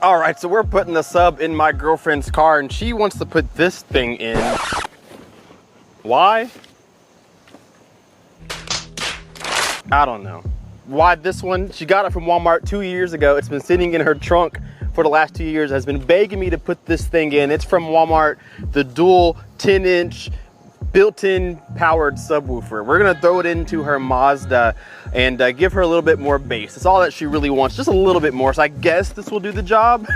All right, so we're putting the sub in my girlfriend's car and she wants to put this thing in. Why? I don't know. Why this one? She got it from Walmart 2 years ago. It's been sitting in her trunk for the last 2 years, has been begging me to put this thing in. It's from Walmart, the dual 10-inch built-in powered subwoofer. We're gonna throw it into her Mazda and give her a little bit more bass. It's all that she really wants, just a little bit more. So I guess this will do the job.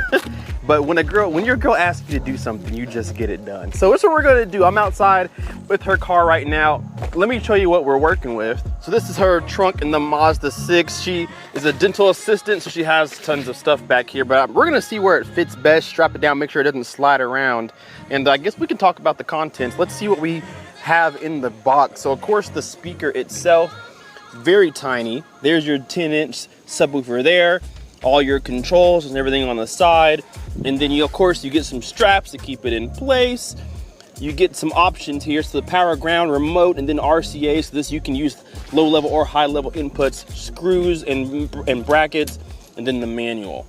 But when your girl asks you to do something, you just get it done. So that's what we're gonna do. I'm outside with her car right now. Let me show you what we're working with. So this is her trunk in the Mazda 6. She is a dental assistant, so she has tons of stuff back here, but we're gonna see where it fits best, strap it down, make sure it doesn't slide around. And I guess we can talk about the contents. Let's see what we have in the box. So of course the speaker itself, very tiny. There's your 10-inch subwoofer there, all your controls and everything on the side. And then of course you get some straps to keep it in place. You get some options here, so the power, ground, remote, and then RCA. So this you can use low level or high level inputs, screws and brackets, and then the manual.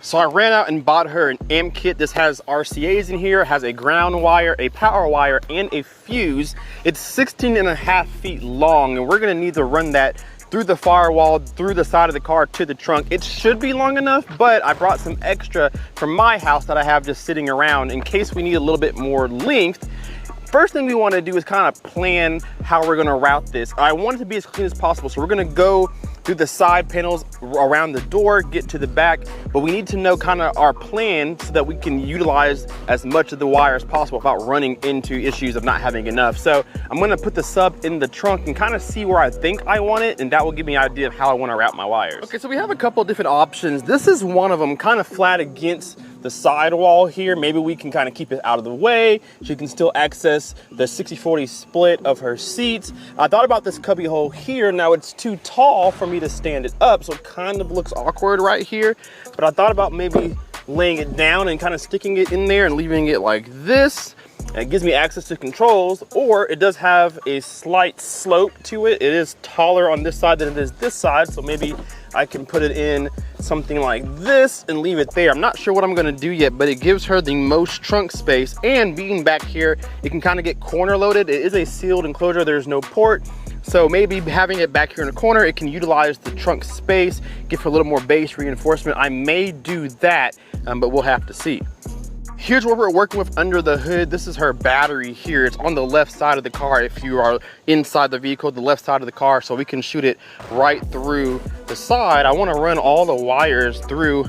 So I ran out and bought her an amp kit. This has RCAs in here, has a ground wire, a power wire, and a fuse. It's 16.5 feet long, and we're gonna need to run that through the firewall, through the side of the car to the trunk. It should be long enough, but I brought some extra from my house that I have just sitting around in case we need a little bit more length. First thing we want to do is kind of plan how we're going to route this. I want it to be as clean as possible, so we're going to go through the side panels around the door, get to the back, but we need to know kind of our plan so that we can utilize as much of the wire as possible without running into issues of not having enough. So I'm going to put the sub in the trunk and kind of see where I think I want it, and that will give me an idea of how I want to route my wires. Okay, so we have a couple different options. This is one of them, kind of flat against the sidewall here. Maybe we can kind of keep it out of the way. She can still access the 60-40 split of her seats. I thought about this cubby hole here. Now it's too tall for me to stand it up, so it kind of looks awkward right here. But I thought about maybe laying it down and kind of sticking it in there and leaving it like this. It gives me access to controls, or it does have a slight slope to it. It is taller on this side than it is this side, so maybe I can put it in something like this and leave it there. I'm not sure what I'm gonna do yet, but it gives her the most trunk space, and being back here, it can kind of get corner loaded. It is a sealed enclosure, there's no port. So maybe having it back here in the corner, it can utilize the trunk space, give her a little more base reinforcement. I may do that, but we'll have to see. Here's what we're working with under the hood. This is her battery here. It's on the left side of the car. If you are inside the vehicle, the left side of the car, so we can shoot it right through the side. I want to run all the wires through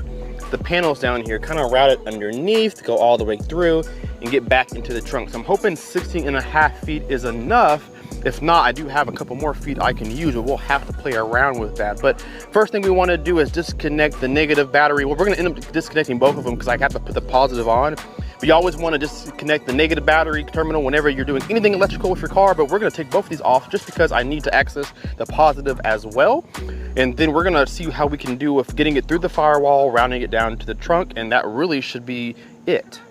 the panels down here, kind of route it underneath, go all the way through and get back into the trunk. So I'm hoping 16.5 feet is enough. If not, I do have a couple more feet I can use, but we'll have to play around with that. But first thing we want to do is disconnect the negative battery. Well, we're going to end up disconnecting both of them because I have to put the positive on. But you always want to disconnect the negative battery terminal whenever you're doing anything electrical with your car. But we're going to take both of these off just because I need to access the positive as well. And then we're going to see how we can do with getting it through the firewall, rounding it down to the trunk, and that really should be it.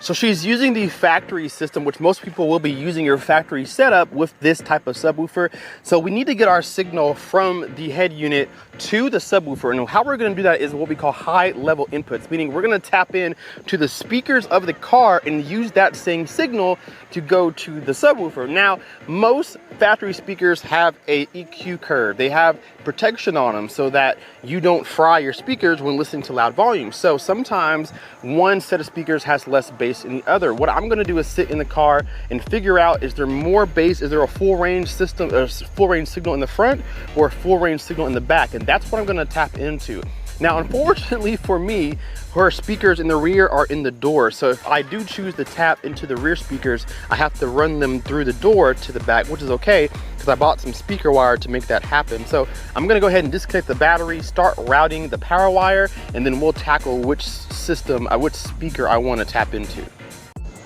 So she's using the factory system, which most people will be using your factory setup with this type of subwoofer. So we need to get our signal from the head unit to the subwoofer. And how we're gonna do that is what we call high level inputs, meaning we're gonna tap in to the speakers of the car and use that same signal to go to the subwoofer. Now, most factory speakers have a EQ curve. They have protection on them so that you don't fry your speakers when listening to loud volumes. So sometimes one set of speakers has less bass than the other. What I'm gonna do is sit in the car and figure out, is there more bass? Is there a full range system, or full range signal in the front or a full range signal in the back? And that's what I'm gonna tap into. Now, unfortunately for me, her speakers in the rear are in the door. So if I do choose to tap into the rear speakers, I have to run them through the door to the back, which is okay because I bought some speaker wire to make that happen. So I'm gonna go ahead and disconnect the battery, start routing the power wire, and then we'll tackle which system, which speaker I wanna tap into.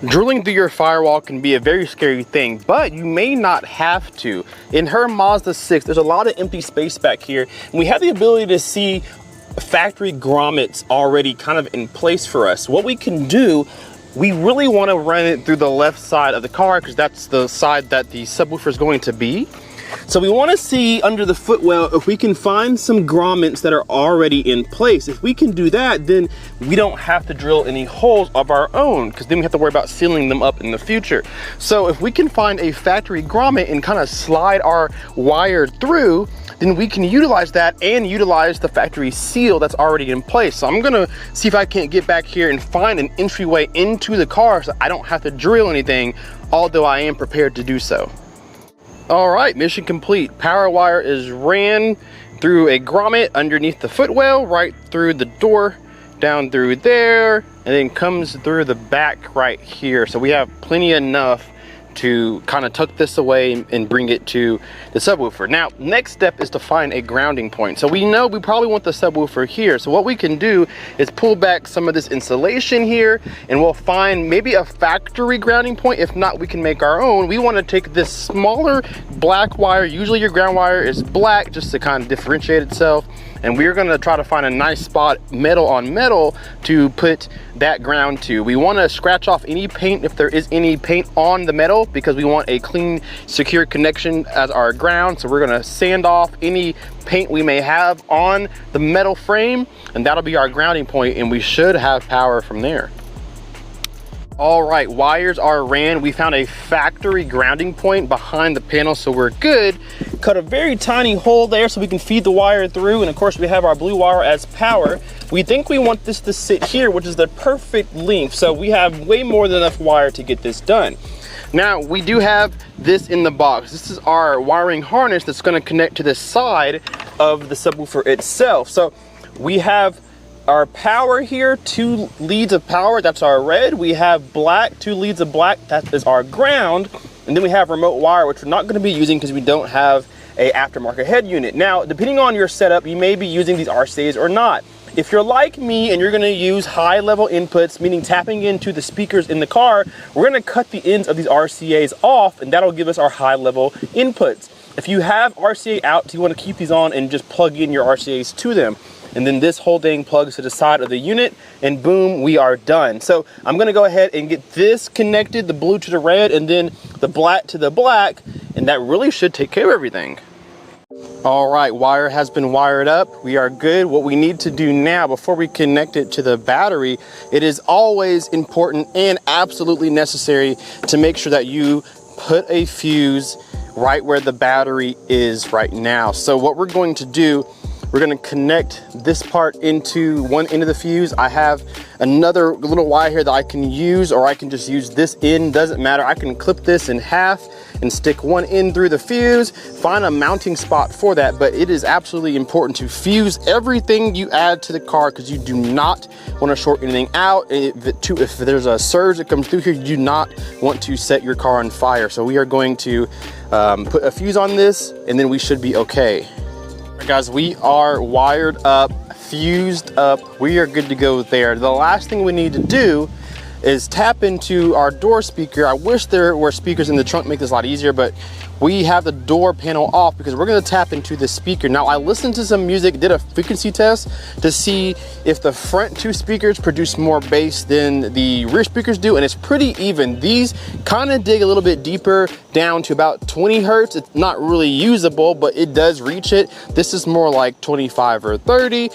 Drilling through your firewall can be a very scary thing, but you may not have to. In her Mazda 6, there's a lot of empty space back here, and we have the ability to see factory grommets already kind of in place for us. What we can do, we really want to run it through the left side of the car because that's the side that the subwoofer is going to be. So we want to see under the footwell if we can find some grommets that are already in place. If we can do that, then we don't have to drill any holes of our own, because then we have to worry about sealing them up in the future. So if we can find a factory grommet and kind of slide our wire through, then we can utilize that and utilize the factory seal that's already in place. So I'm gonna see if I can't get back here and find an entryway into the car so I don't have to drill anything, although I am prepared to do so. All right, mission complete. Power wire is ran through a grommet underneath the footwell, right through the door, down through there, and then comes through the back right here. So we have plenty enough to kind of tuck this away and bring it to the subwoofer. Now, next step is to find a grounding point. So we know we probably want the subwoofer here. So what we can do is pull back some of this insulation here, and we'll find maybe a factory grounding point. If not, we can make our own. We want to take this smaller black wire. Usually your ground wire is black just to kind of differentiate itself. And we're gonna try to find a nice spot, metal on metal, to put that ground to. We wanna scratch off any paint if there is any paint on the metal, because we want a clean, secure connection as our ground. So we're gonna sand off any paint we may have on the metal frame, and that'll be our grounding point, and we should have power from there. All right, wires are ran. We found a factory grounding point behind the panel, so we're good. Cut a very tiny hole there so we can feed the wire through, and of course we have our blue wire as power. We think we want this to sit here, which is the perfect length, so we have way more than enough wire to get this done. Now, we do have this in the box. This is our wiring harness that's gonna connect to the side of the subwoofer itself. So we have our power here, 2 leads of power, that's our red. We have black, 2 leads of black, that is our ground. And then we have remote wire, which we're not gonna be using because we don't have a aftermarket head unit. Now, depending on your setup, you may be using these RCAs or not. If you're like me and you're gonna use high level inputs, meaning tapping into the speakers in the car, we're gonna cut the ends of these RCAs off, and that'll give us our high level inputs. If you have RCA outs, you wanna keep these on and just plug in your RCAs to them. And then this whole thing plugs to the side of the unit, and boom, we are done. So I'm gonna go ahead and get this connected, the blue to the red, and then the black to the black, and that really should take care of everything. All right, wire has been wired up. We are good. What we need to do now, before we connect it to the battery, it is always important and absolutely necessary to make sure that you put a fuse right where the battery is right now. So what we're going to do, we're gonna connect this part into one end of the fuse. I have another little wire here that I can use, or I can just use this end, doesn't matter. I can clip this in half and stick one end through the fuse, find a mounting spot for that. But it is absolutely important to fuse everything you add to the car, because you do not want to short anything out. If there's a surge that comes through here, you do not want to set your car on fire. So we are going to put a fuse on this, and then we should be okay. All right, guys, we are wired up, fused up. We are good to go there. The last thing we need to do is tap into our door speaker. I wish there were speakers in the trunk, make this a lot easier, but we have the door panel off because we're gonna tap into the speaker. Now, I listened to some music, did a frequency test to see if the front 2 speakers produce more bass than the rear speakers do, and it's pretty even. These kind of dig a little bit deeper down to about 20 hertz. It's not really usable, but it does reach it. This is more like 25 or 30,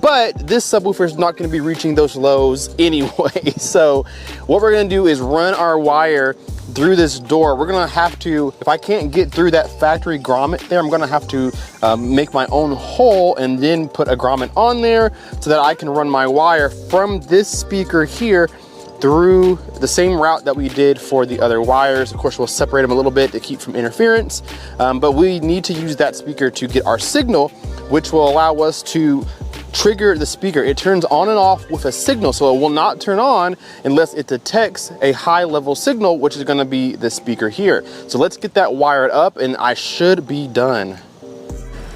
but this subwoofer is not gonna be reaching those lows anyway. So what we're gonna do is run our wire through this door. We're gonna have to, if I can't get through that factory grommet there, I'm gonna have to make my own hole and then put a grommet on there so that I can run my wire from this speaker here through the same route that we did for the other wires. Of course, we'll separate them a little bit to keep from interference, but we need to use that speaker to get our signal, which will allow us to trigger the speaker. It turns on and off with a signal, so it will not turn on unless it detects a high level signal, which is gonna be the speaker here. So let's get that wired up and I should be done.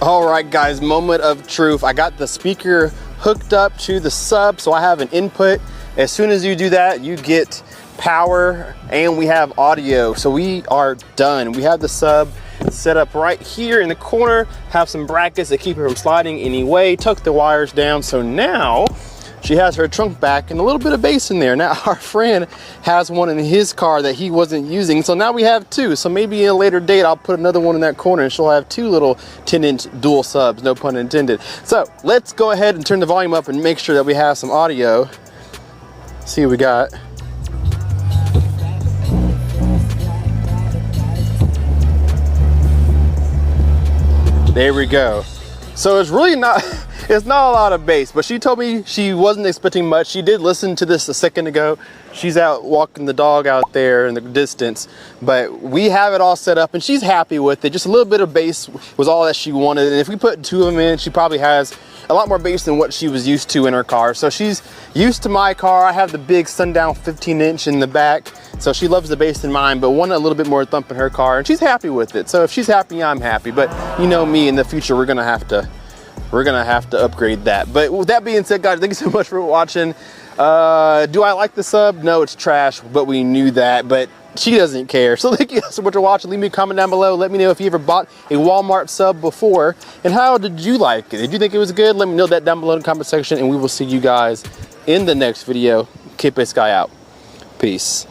All right, guys, moment of truth. I got the speaker hooked up to the sub, so I have an input. As soon as you do that, you get power and we have audio. So we are done. We have the sub set up right here in the corner, have some brackets that keep it from sliding anyway, tuck the wires down. So now she has her trunk back and a little bit of bass in there. Now our friend has one in his car that he wasn't using, so now we have two. So maybe in a later date I'll put another one in that corner and she'll have two little 10-inch dual subs, no pun intended. So let's go ahead and turn the volume up and make sure that we have some audio. See what we got. There we go. So it's really not, it's not a lot of bass, but she told me she wasn't expecting much. She did listen to this a second ago. She's out walking the dog out there in the distance, but we have it all set up and she's happy with it. Just a little bit of bass was all that she wanted. And if we put two of them in, she probably has a lot more bass than what she was used to in her car. So she's used to my car. I have the big Sundown 15-inch in the back. So she loves the bass in mine, but wanted a little bit more thump in her car, and she's happy with it. So if she's happy, I'm happy. But you know me, in the future, we're gonna have to upgrade that. But with that being said, guys, thank you so much for watching. Do I like the sub? No, it's trash, but we knew that. But she doesn't care. So thank you so much for watching. Leave me a comment down below. Let me know if you ever bought a Walmart sub before, and how did you like it? Did you think it was good? Let me know that down below in the comment section, and we will see you guys in the next video. Keep it Sky out. Peace.